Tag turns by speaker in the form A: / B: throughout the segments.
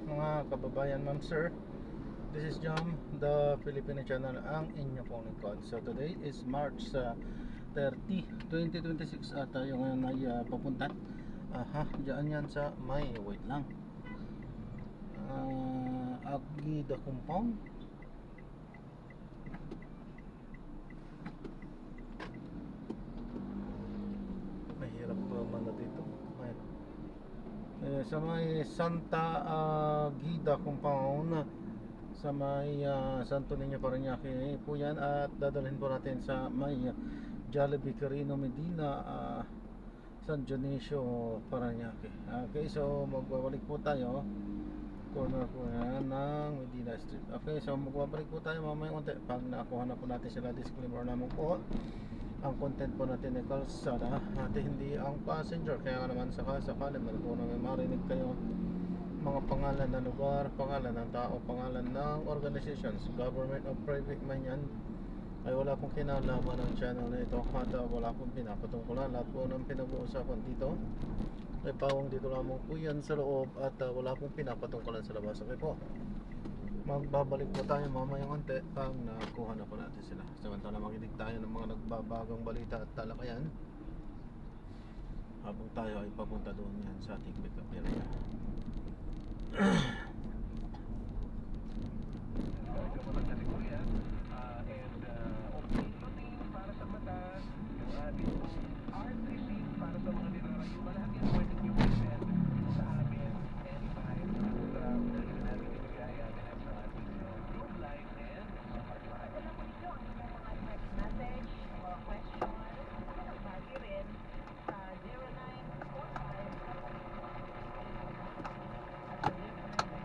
A: mga kababayan, ma'am, sir. This is Jam, the Filipino channel, ang inyo pong lingkod. So today is March 30, 2026 at tayo ngayon ay papunta dyan yan sa may, wait lang, Agida Compound. Mahirap pa man na dito. Sa may Santa Agida Compound, sa may Santo Niño Parañaque po yan, at dadalhin po natin sa may Jollibee Carino Medina, San Dionisio Parañaque. Okay, so magbabalik po tayo, corner po yan ng Medina Street. Okay, so magbabalik po tayo mamaya unti pag nakuha na po natin sila. Disclaimer naman po, ang content po natin ay kalsada at hindi ang passenger, kaya nga naman sakali man po namin marinig kayo mga pangalan ng lugar, pangalan ng tao, pangalan ng organizations, government o private man yan, ay wala pong kinalaman ng channel na ito at wala pong pinapatungkulan. Lahat po ng pinag-uusapan dito ay pawang dito lamang po yan sa loob at wala pong pinapatungkulan sa labas. Okay po, magbabalik po tayo mamayang unti pag nakuha na po natin sila. Samantala makinig tayo ng mga nagbabagong balita at talakayan habang tayo ay papunta doon yan sa ating pick-up area.
B: Para sa mata, yung ating art receipt para sa mga dinarayo, lahat yan pwede nyo i-send sa amin anytime. At pwede natin ibigay natin sa ating group line and sa hotline.
C: Wala po ito ang inyong mga text message, mga question, bagi rin sa 0945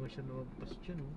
A: naman siya lumagpas dyan, oh.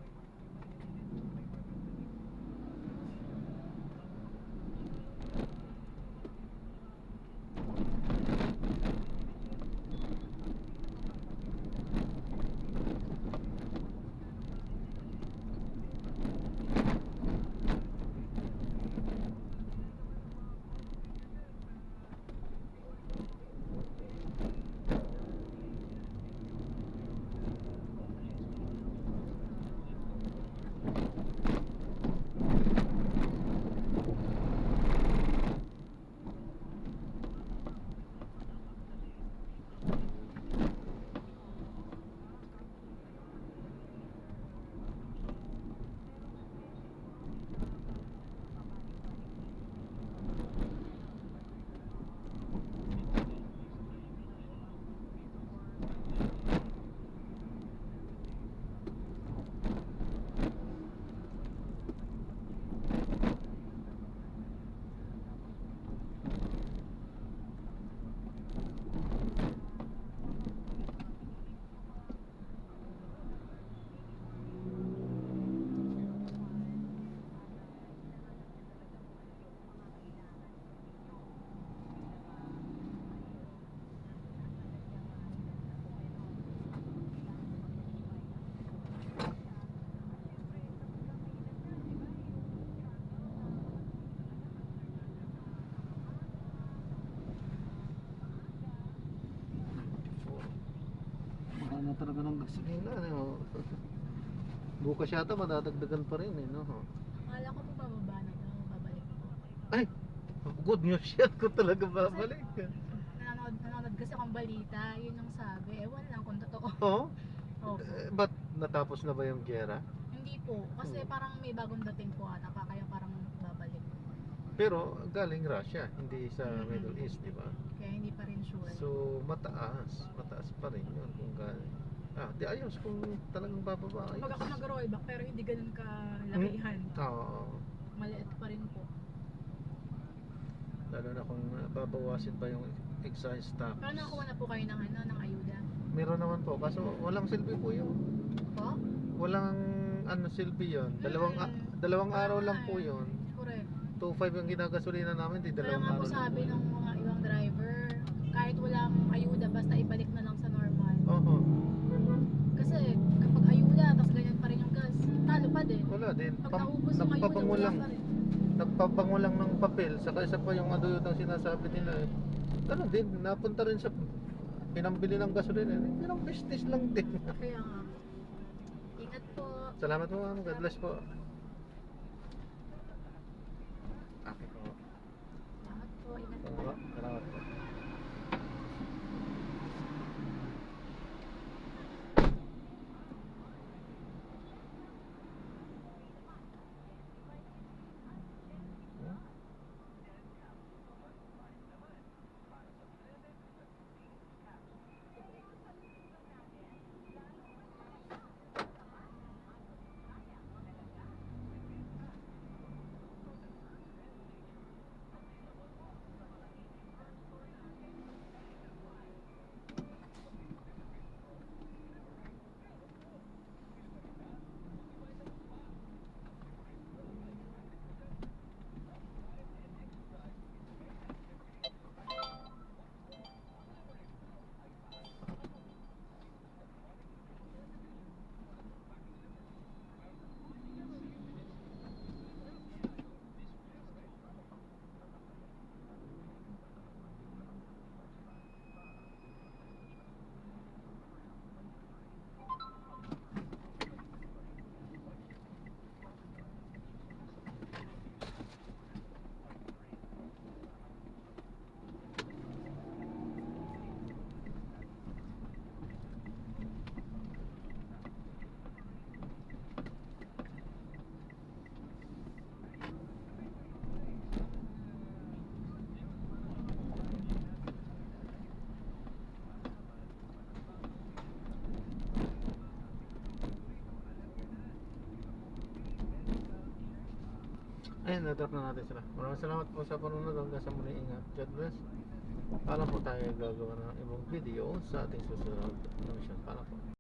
A: Mahal na talaga ng gasolina, ano. Bukas yata madadagdagan pa rin, eh, no?
D: Akala ko po bababa na daw, babalik po.
A: Ay, good news yan kung talaga babalik.
D: Nanonood kasi akong balita, yun ang sabi. Ewan lang kung totoo.
A: Oo?
D: Opo.
A: Ba't natapos na ba yung gera?
D: Hindi po, kasi parang may bagong dating po ata, kaya parang babalik.
A: Pero galing Russia, hindi sa Middle East, di ba?
D: Kaya hindi pa rin sure.
A: So mataas pa rin yun kung galing. Di ayos kung talagang bababa, ayos.
D: Pag ako nag-rollback, pero hindi ganun kalakihan.
A: Oo.
D: Maliit pa rin po.
A: Lalo na kung babawasin pa yung excise tax.
D: Pero nakakuha na po kayo ng ng ayuda.
A: Meron naman po, kaso walang silbi po yun.
D: Po?
A: Walang silbi yun. Dalawang araw lang po yun.
D: Correct.
A: 2.5 yung ginagasolina namin, di
D: Kaya
A: dalawang
D: nga
A: araw
D: po
A: lang
D: sabi
A: po.
D: ng mga ibang driver, kahit walang ayuda, basta ibalik na lang sa normal.
A: Oo.
D: Kasi kapag ayuda, tapos ganyan pa rin yung gas, talo pa din.
A: Wala din.
D: Pag naubos yung ayuda,
A: Nagpabango
D: wala
A: lang.
D: pa rin.
A: Nagpabango lang ng papel, saka isa pa yung aduyot ang sinasabi nila, eh. Ano din, napunta rin sa pinambili ng gasolina. Yung business lang din.
D: Kaya nga. Ingat po.
A: Salamat po, ma'am. God bless po. Okay po.
D: Salamat po. Ingat po.
A: Salamat po. Ayun, na-drop na natin sila. Maraming salamat po sa panunod. Hanggang sa muli, ingat. God bless. Paalam po tayo gagawa ng ibang video sa ating susunod na mission. Paalam po.